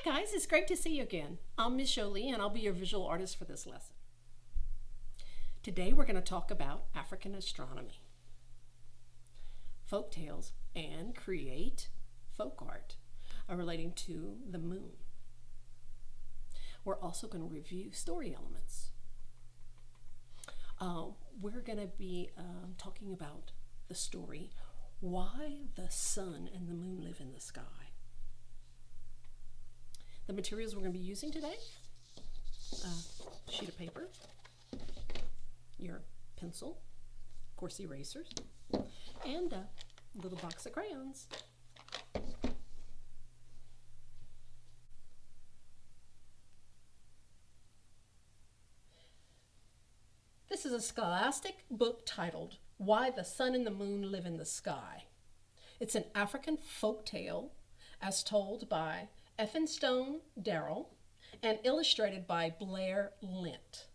Hi guys, it's great to see you again. I'm Miss Joli and I'll be your visual artist for this lesson. Today we're going to talk about African astronomy, folk tales, and create folk art relating to the moon. We're also going to review story elements. We're going to be talking about the story, Why the Sun and the Moon Live in the Sky. The materials we're going to be using today, sheet of paper, your pencil, of course erasers, and a little box of crayons. This is a scholastic book titled, Why the Sun and the Moon Live in the Sky. It's an African folk tale as told by Elphinstone Darrell and illustrated by Blair Lint.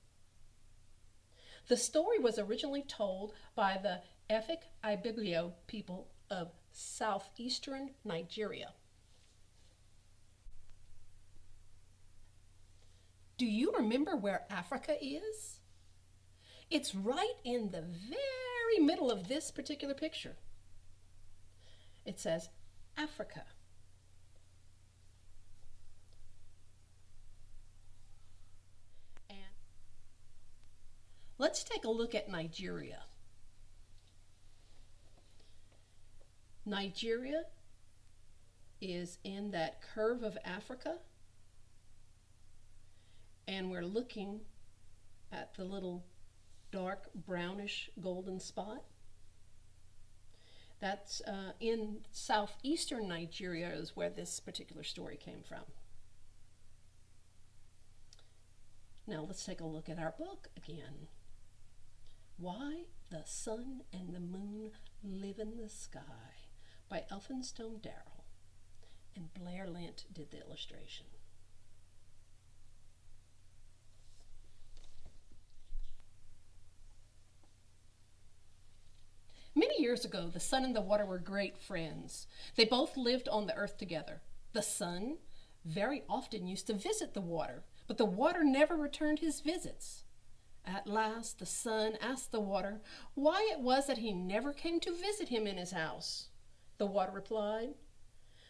The story was originally told by the Efik Ibibio people of southeastern Nigeria. Do you remember where Africa is? It's right in the very middle of this particular picture. It says Africa. Let's take a look at Nigeria. Nigeria is in that curve of Africa, and we're looking at the little dark brownish golden spot. That's in southeastern Nigeria is where this particular story came from. Now let's take a look at our book again. Why the Sun and the Moon Live in the Sky by Elphinstone Darrell, and Blair Lint did the illustration. Many years ago, the sun and the water were great friends. They both lived on the earth together. The sun very often used to visit the water, but the water never returned his visits. At last, the sun asked the water why it was that he never came to visit him in his house. The water replied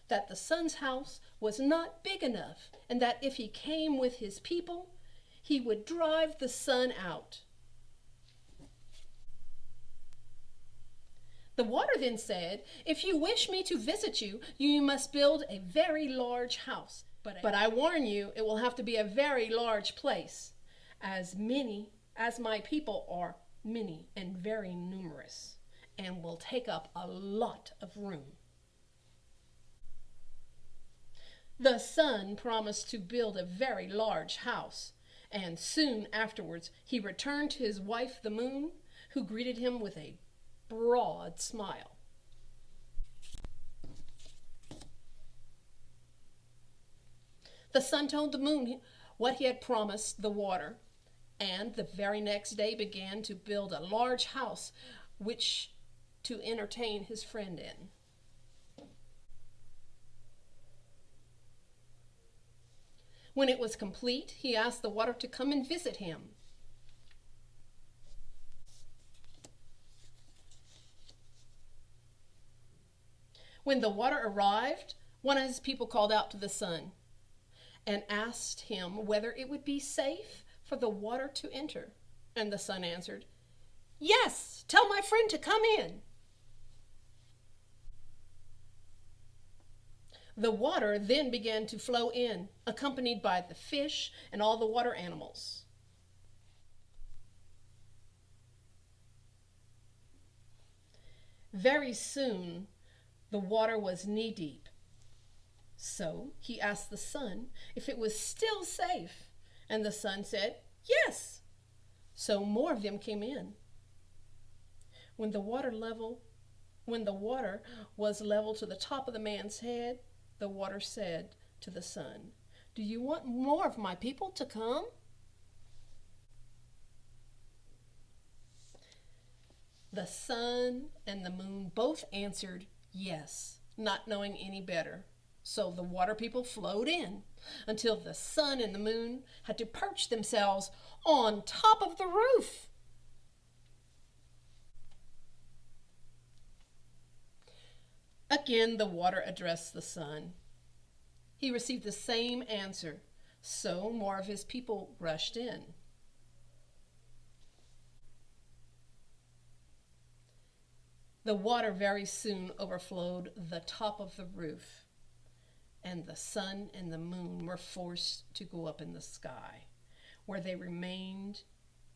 that the sun's house was not big enough, and that if he came with his people, he would drive the sun out. The water then said, "If you wish me to visit you, you must build a very large house. But I warn you, it will have to be a very large place, as my people are many and very numerous, and will take up a lot of room." The sun promised to build a very large house, and soon afterwards he returned to his wife the moon, who greeted him with a broad smile. The sun told the moon what he had promised the water, and the very next day began to build a large house which to entertain his friend in. When it was complete, he asked the water to come and visit him. When the water arrived, one of his people called out to the sun and asked him whether it would be safe for the water to enter. And the sun answered, "Yes, tell my friend to come in." The water then began to flow in, accompanied by the fish and all the water animals. Very soon, the water was knee-deep. So he asked the sun if it was still safe, and the sun said, "Yes." So more of them came in. When the water was level to the top of the man's head, the water said to the sun, "Do you want more of my people to come?" The sun and the moon both answered yes, not knowing any better. So the water people flowed in until the sun and the moon had to perch themselves on top of the roof. Again, the water addressed the sun. He received the same answer, so more of his people rushed in. The water very soon overflowed the top of the roof, and the sun and the moon were forced to go up in the sky, where they remained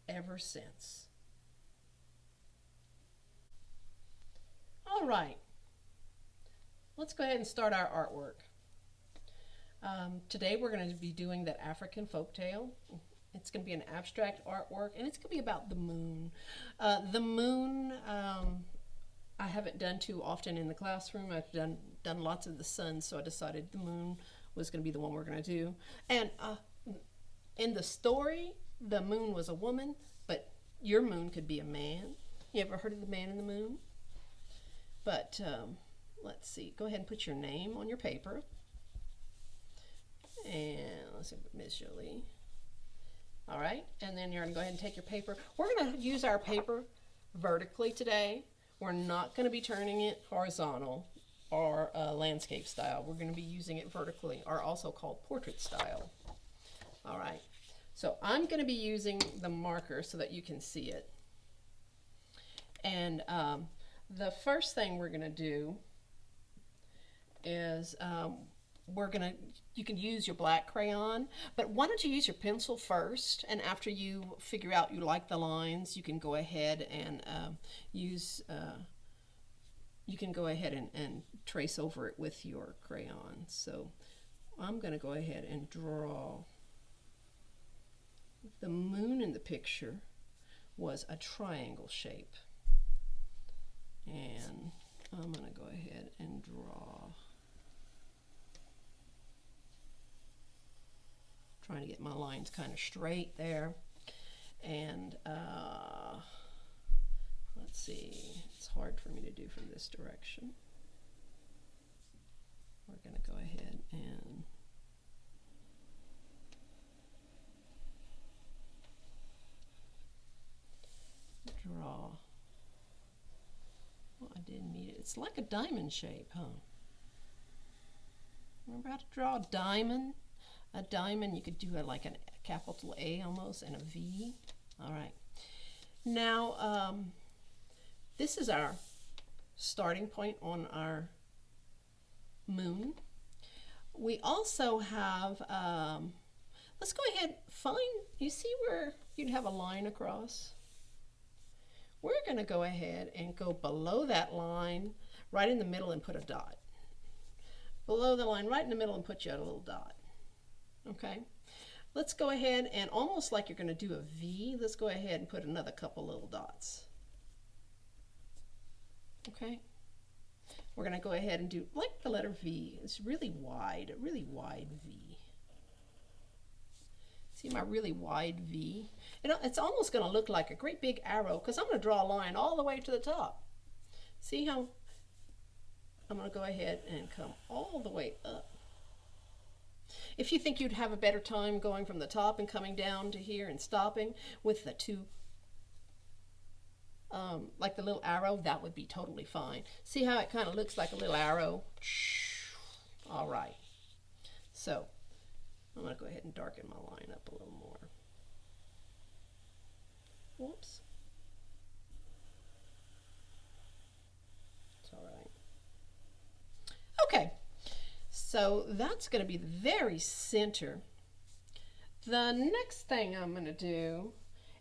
ever since. All right, let's go ahead and start our artwork. Today we're going to be doing that African folktale. It's going to be an abstract artwork, and it's going to be about the moon. The moon, I haven't done too often in the classroom. I've done lots of the sun, so I decided the moon was going to be the one we're going to do. And in the story, the moon was a woman, but your moon could be a man. You ever heard of the man in the moon? But let's see. Go ahead and put your name on your paper. And let's see, Miss Joli. All right, and then you're going to go ahead and take your paper. We're going to use our paper vertically today. We're not going to be turning it horizontal or landscape style. We're going to be using it vertically, or also called portrait style. All right, so I'm going to be using the marker so that you can see it. And the first thing we're going to do is you can use your black crayon, but why don't you use your pencil first, and after you figure out you like the lines, you can go ahead and and trace over it with your crayon. So I'm going to go ahead and draw. The moon in the picture was a triangle shape, and I'm going to go ahead and draw. Trying to get my lines kind of straight there. And let's see, it's hard for me to do from this direction. We're going to go ahead and draw. Well, I didn't mean it. It's like a diamond shape, huh? Remember how to draw a diamond? A diamond, you could do like a capital A almost, and a V. All right. Now, this is our starting point on our moon. We also have, let's go ahead, you see where you'd have a line across? We're going to go ahead and go below that line, right in the middle, and put a dot. Below the line, right in the middle, and put you a little dot. Okay, let's go ahead and almost like you're going to do a V, let's go ahead and put another couple little dots. Okay, we're going to go ahead and do like the letter V. It's really wide, a really wide V. See my really wide V? It's almost going to look like a great big arrow, because I'm going to draw a line all the way to the top. See how I'm going to go ahead and come all the way up. If you think you'd have a better time going from the top and coming down to here and stopping with the two, like the little arrow, that would be totally fine. See how it kind of looks like a little arrow? All right. So I'm going to go ahead and darken my line up a little more. Whoops. It's all right. Okay. So that's going to be the very center. The next thing I'm going to do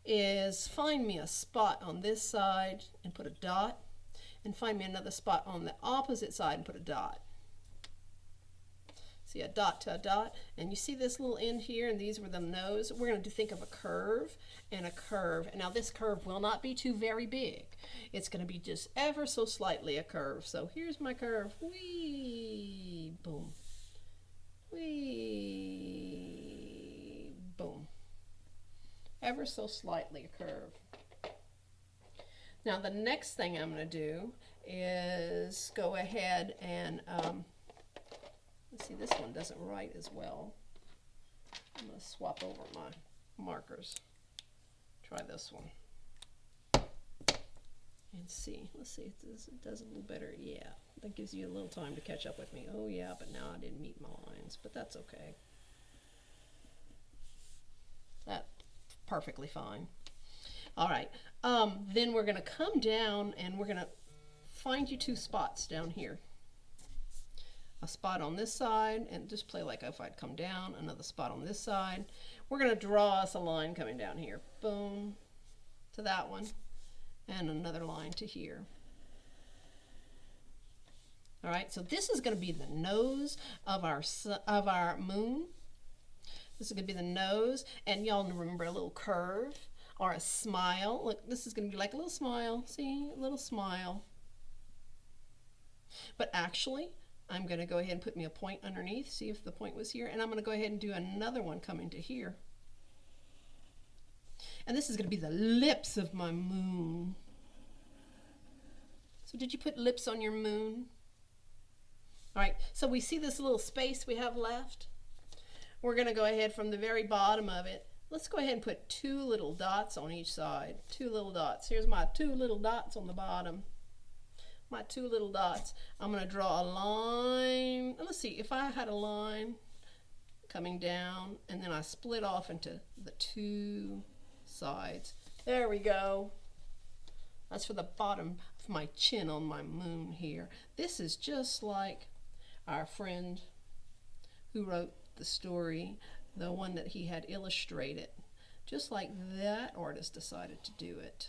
is find me a spot on this side and put a dot, and find me another spot on the opposite side and put a dot. See, a dot to a dot, and you see this little end here, and these were the nose. We're going to think of a curve and a curve. And now this curve will not be too very big. It's going to be just ever so slightly a curve. So here's my curve. Whee, boom. Whee, boom. Ever so slightly a curve. Now the next thing I'm going to do is go ahead and See, this one doesn't write as well. I'm going to swap over my markers. Try this one. And see. Let's see if it does a little better. Yeah, that gives you a little time to catch up with me. Oh yeah, but now I didn't meet my lines, but that's okay. That's perfectly fine. All right, then we're going to come down and we're going to find you 2 spots down here. A spot on this side, and just play like if I'd come down, another spot on this side. We're going to draw us a line coming down here. Boom, to that one, and another line to here. All right, so this is going to be the nose of our moon. This is going to be the nose, and y'all remember a little curve or a smile. Look, this is going to be like a little smile. See, a little smile. But actually, I'm going to go ahead and put me a point underneath, see if the point was here, and I'm going to go ahead and do another one coming to here. And this is going to be the lips of my moon. So did you put lips on your moon? All right, so we see this little space we have left. We're going to go ahead from the very bottom of it. Let's go ahead and put 2 little dots on each side. 2 little dots. Here's my 2 little dots on the bottom. My 2 little dots. I'm going to draw a line. Let's see, if I had a line coming down and then I split off into the 2 sides. There we go. That's for the bottom of my chin on my moon here. This is just like our friend who wrote the story, the one that he had illustrated. Just like that artist decided to do it.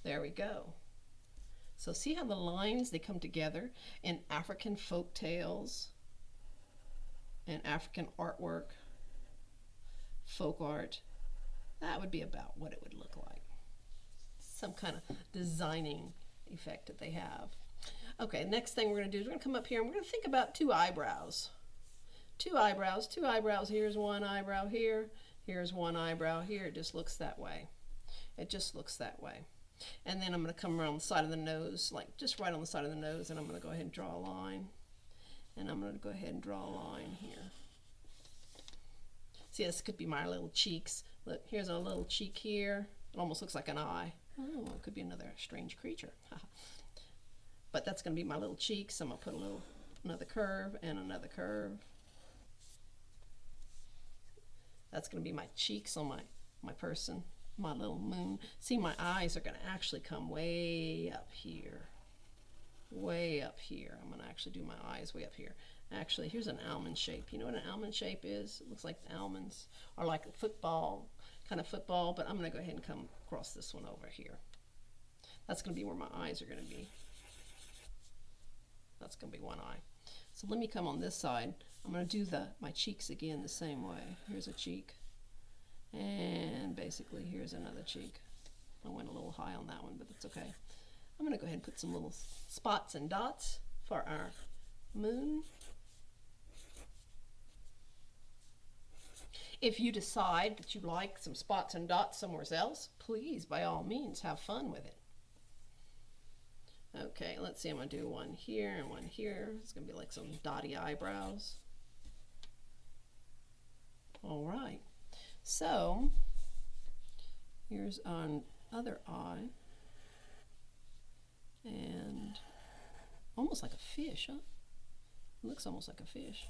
There we go. So see how the lines, they come together in African folk tales and African artwork, folk art. That would be about what it would look like. Some kind of designing effect that they have. Okay, next thing we're going to do is we're going to come up here and we're going to think about 2 eyebrows. 2 eyebrows, 2 eyebrows. Here's 1 eyebrow here. Here's 1 eyebrow here. It just looks that way. It just looks that way. And then I'm going to come around the side of the nose, like just right on the side of the nose, and I'm going to go ahead and draw a line. And I'm going to go ahead and draw a line here. See, this could be my little cheeks. Look, here's a little cheek here. It almost looks like an eye. Oh, it could be another strange creature. But that's going to be my little cheeks. I'm going to put another curve and another curve. That's going to be my cheeks on my person. My little moon. See, my eyes are going to actually come way up here. Way up here. I'm going to actually do my eyes way up here. Actually, here's an almond shape. You know what an almond shape is? It looks like almonds, or like a football, kind of football, but I'm going to go ahead and come across this one over here. That's going to be where my eyes are going to be. That's going to be 1 eye. So let me come on this side. I'm going to do my cheeks again the same way. Here's a cheek. And basically here's another cheek. I went a little high on that one, but that's okay. I'm going to go ahead and put some little spots and dots for our moon. If you decide that you like some spots and dots somewhere else, please, by all means, have fun with it. Okay, let's see. I'm going to do 1 here and 1 here. It's going to be like some dotty eyebrows. All right. So, here's our other eye, and almost like a fish, huh? It looks almost like a fish.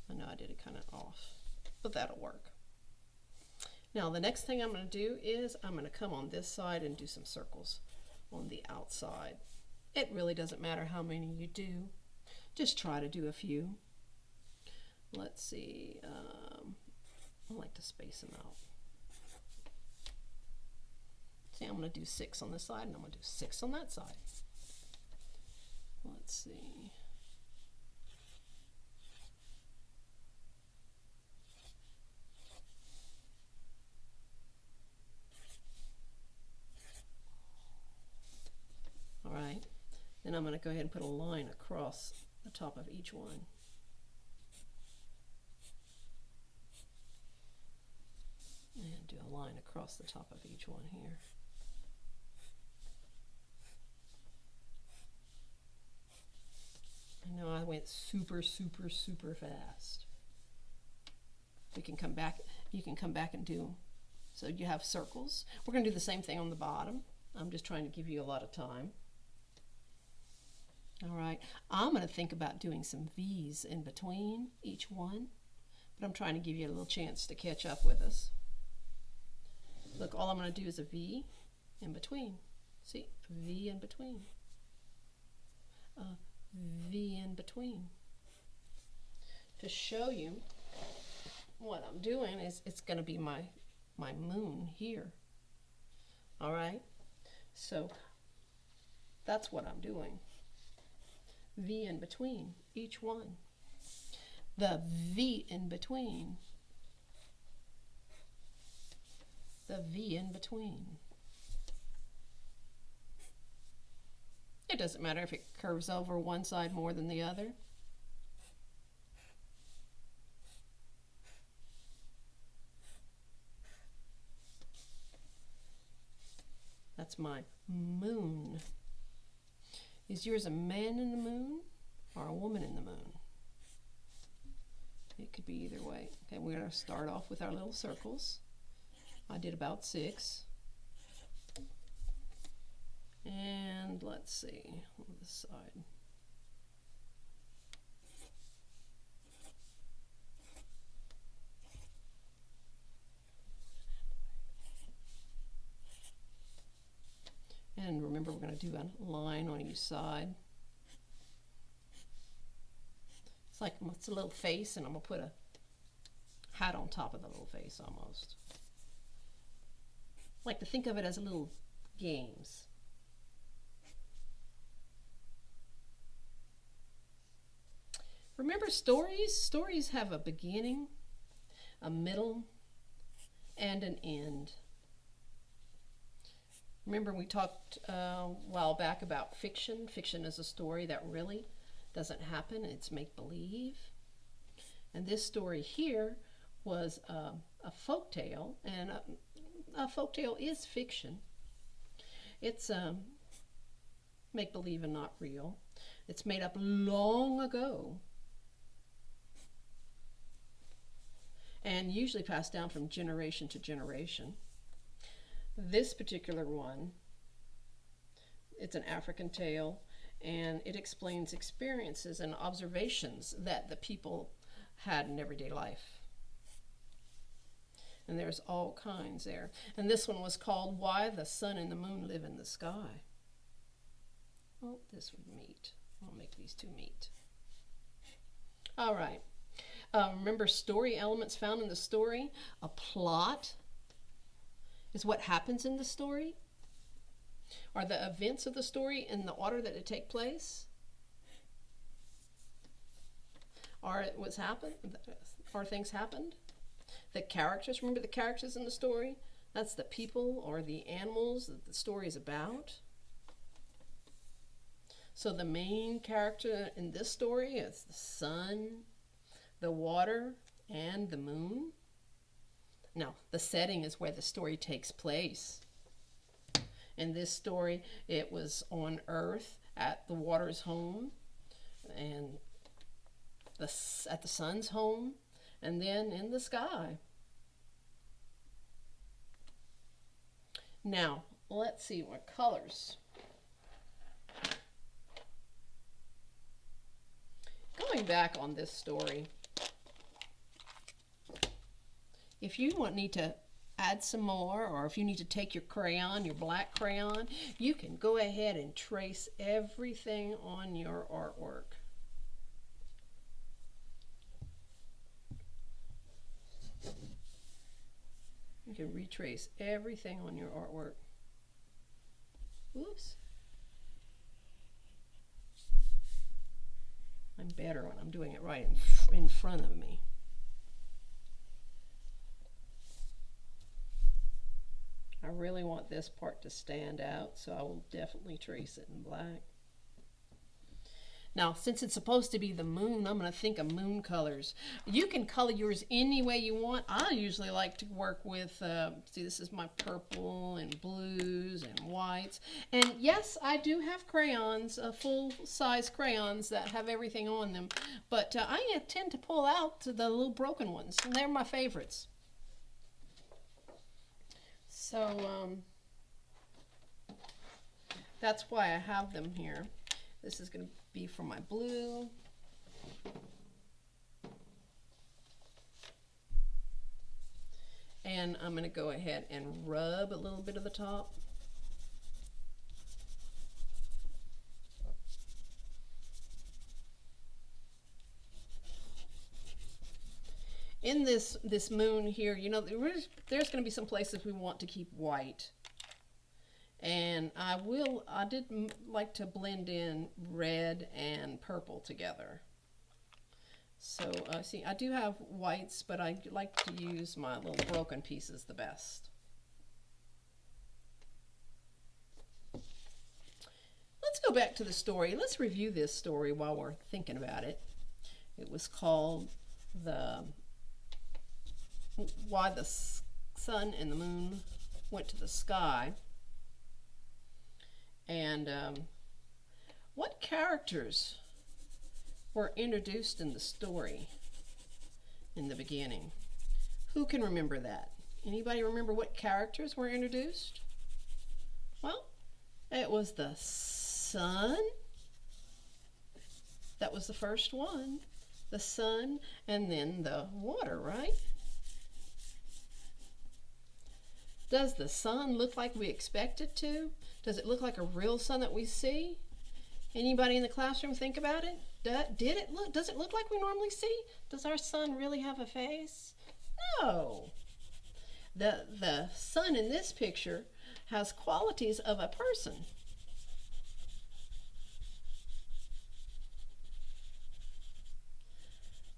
I know I did it kind of off, but that'll work. Now, the next thing I'm going to do is I'm going to come on this side and do some circles on the outside. It really doesn't matter how many you do. Just try to do a few. Let's see. I like to space them out. See, I'm going to do 6 on this side, and I'm going to do 6 on that side. Let's see. All right. Then I'm going to go ahead and put a line across the top of each one. And do a line across the top of each one here. it super, super, super fast. We can come back, you can come back and do, so you have circles. We're going to do the same thing on the bottom. I'm just trying to give you a lot of time. All right, I'm going to think about doing some V's in between each one, but I'm trying to give you a little chance to catch up with us. Look, all I'm going to do is a V in between. See, a V in between. A V in between. To show you what I'm doing is it's going to be my moon here. All right, so that's what I'm doing. V in between each one. The V in between. The V in between. It doesn't matter if it curves over one side more than the other. That's my moon. Is yours a man in the moon or a woman in the moon? It could be either way. Okay, we're going to start off with our little circles. I did about 6. And let's see on this side. And remember, we're going to do a line on each side. It's like it's a little face, and I'm going to put a hat on top of the little face almost. I like to think of it as little games. Remember stories? Stories have a beginning, a middle, and an end. Remember we talked a while back about fiction. Fiction is a story that really doesn't happen. It's make-believe. And this story here was a folk tale, and a folk tale is fiction. It's make-believe and not real. It's made up long ago and usually passed down from generation to generation. This particular one, it's an African tale, and it explains experiences and observations that the people had in everyday life. And there's all kinds there. And this one was called Why the Sun and the Moon Live in the Sky. Oh, this would meet. I'll make these two meet. All right. Remember story elements found in the story? A plot is what happens in the story. Are the events of the story in the order that they take place? Are things happened? The characters, remember the characters in the story? That's the people or the animals that the story is about. So the main character in this story is the sun, the water, and the moon. Now, the setting is where the story takes place. In this story, it was on Earth at the water's home, and at the sun's home, and then in the sky. Now, let's see what colors. Going back on this story, if you need to add some more, or if you need to take your crayon, your black crayon, you can go ahead and trace everything on your artwork. You can retrace everything on your artwork. Oops. I'm better when I'm doing it right in front of me. I really want this part to stand out, so I will definitely trace it in black. Now, since it's supposed to be the moon, I'm going to think of moon colors. You can color yours any way you want. I usually like to work with, see, this is my purple and blues and whites. And yes, I do have crayons, full-size crayons that have everything on them. But I tend to pull out the little broken ones, and they're my favorites. So that's why I have them here. This is going to be for my blue. And I'm going to go ahead and rub a little bit of the top. In this moon here, you know, there's going to be some places we want to keep white. And I did like to blend in red and purple together. So see, I do have whites, but I like to use my little broken pieces the best. Let's go back to the story. Let's review this story while we're thinking about it. It was called Why the Sun and the Moon Went to the Sky. And what characters were introduced in the story in the beginning? Who can remember that? Anybody remember what characters were introduced? Well, it was the sun. That was the first one. The sun, and then the water, right? Does the sun look like we expect it to? Does it look like a real sun that we see? Anybody in the classroom think about it? Does it look like we normally see? Does our sun really have a face? No. The sun in this picture has qualities of a person.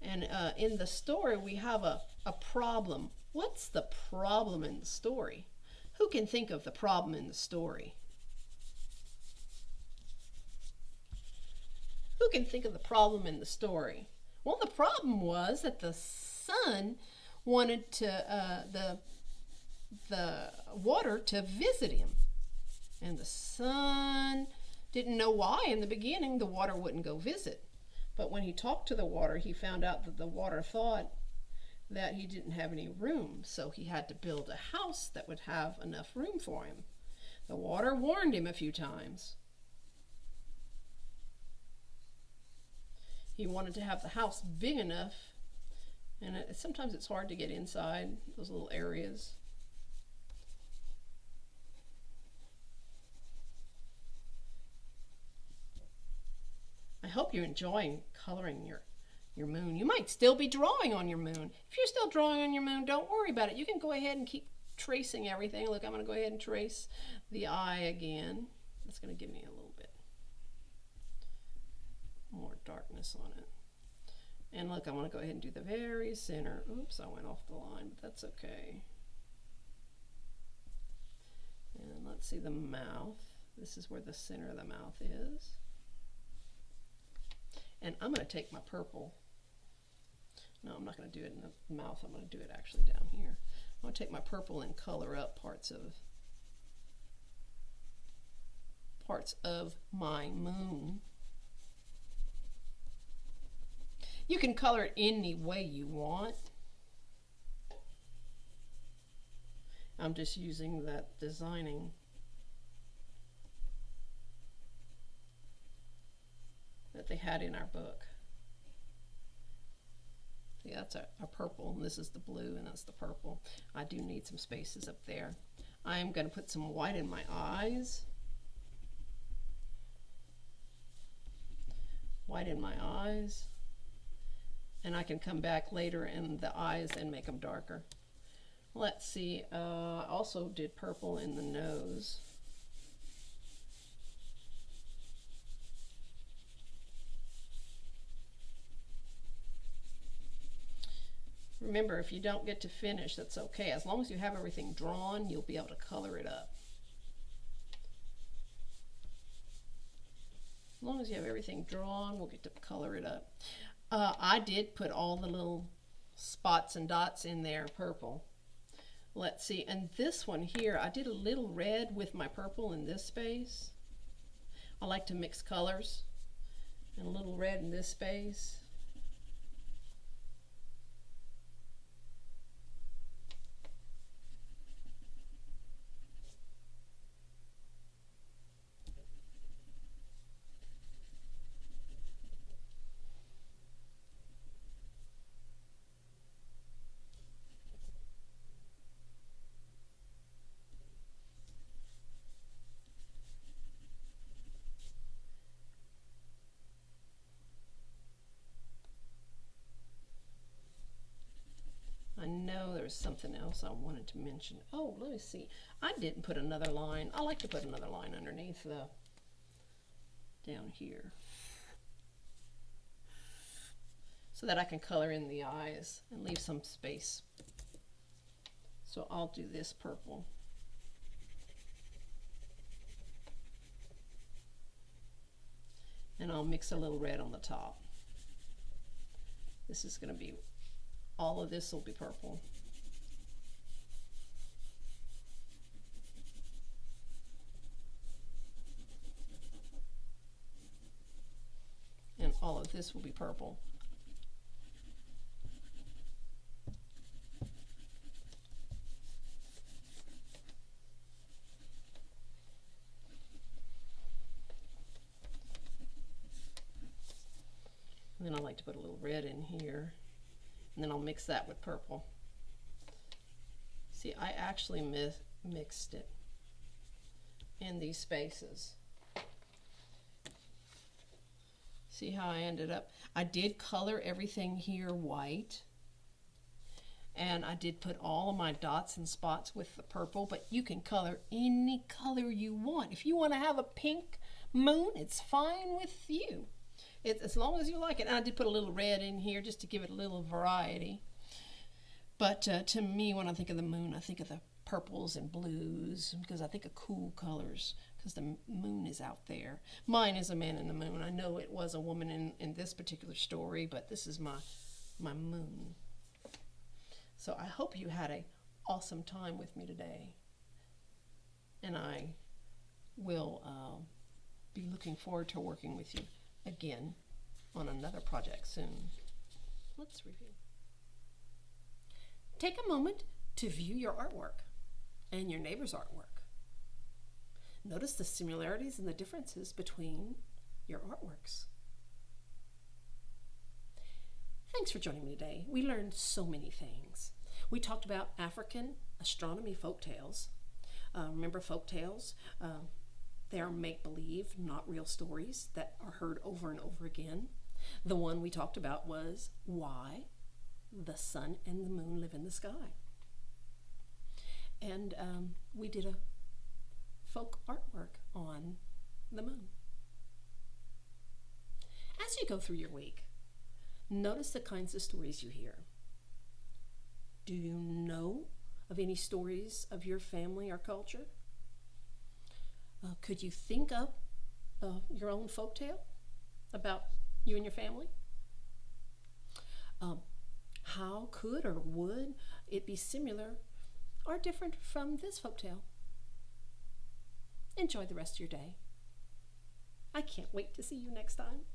And in the story we have a problem. What's the problem in the story? Who can think of the problem in the story? Who can think of the problem in the story? Well, the problem was that the sun wanted to the water to visit him, and the sun didn't know why in the beginning the water wouldn't go visit. But when he talked to the water, he found out that the water thought that he didn't have any room, so he had to build a house that would have enough room for him. The water warned him a few times. He wanted to have the house big enough, and sometimes it's hard to get inside those little areas. I hope you're enjoying coloring your moon. You might still be drawing on your moon. If you're still drawing on your moon, don't worry about it. You can go ahead and keep tracing everything. Look, I'm going to go ahead and trace the eye again. That's going to give me a little bit more darkness on it. And look, I'm going to go ahead and do the very center. Oops, I went off the line, but that's okay. And let's see the mouth. This is where the center of the mouth is. And I'm going to take my purple. No, I'm not going to do it in the mouth. I'm going to do it actually down here. I'm going to take my purple and color up parts of my moon. You can color it any way you want. I'm just using that designing that they had in our book. See, that's a purple, and this is the blue, and that's the purple. I do need some spaces up there. I'm going to put some white in my eyes. White in my eyes. And I can come back later in the eyes and make them darker. Let's see, I also did purple in the nose. Remember, if you don't get to finish, that's okay. As long as you have everything drawn, you'll be able to color it up. long as you have everything drawn, we'll get to color it up. I did put all the little spots and dots in there purple. Let's see, and this one here, I did a little red with my purple in this space. I like to mix colors, and a little red in this space. I know there's something else I wanted to mention. Oh, let me see. I didn't put another line. I like to put another line underneath the, down here, so that I can color in the eyes and leave some space. So I'll do this purple. And I'll mix a little red on the top. This is going to be, all of this will be purple. And all of this will be purple. And then I like to put a little red in here. And then I'll mix that with purple. See, I actually mixed it in these spaces. See how I ended up? I did color everything here white. And I did put all of my dots and spots with the purple, but you can color any color you want. If you want to have a pink moon, it's fine with you. As long as you like it. And I did put a little red in here just to give it a little variety. But to me, when I think of the moon, I think of the purples and blues, because I think of cool colors, because the moon is out there. Mine is a man in the moon. I know it was a woman in this particular story, but this is my moon. So I hope you had an awesome time with me today. And I will be looking forward to working with you again on another project soon. Let's review. Take a moment to view your artwork and your neighbor's artwork. Notice the similarities and the differences between your artworks. Thanks for joining me today. We learned so many things. We talked about African astronomy folktales. Remember folktales? They are make-believe, not real stories that are heard over and over again. The one we talked about was why the sun and the moon live in the sky. And we did a folk artwork on the moon. As you go through your week, notice the kinds of stories you hear. Do you know of any stories of your family or culture? Could you think up your own folktale about you and your family? How could or would it be similar or different from this folktale? Enjoy the rest of your day. I can't wait to see you next time.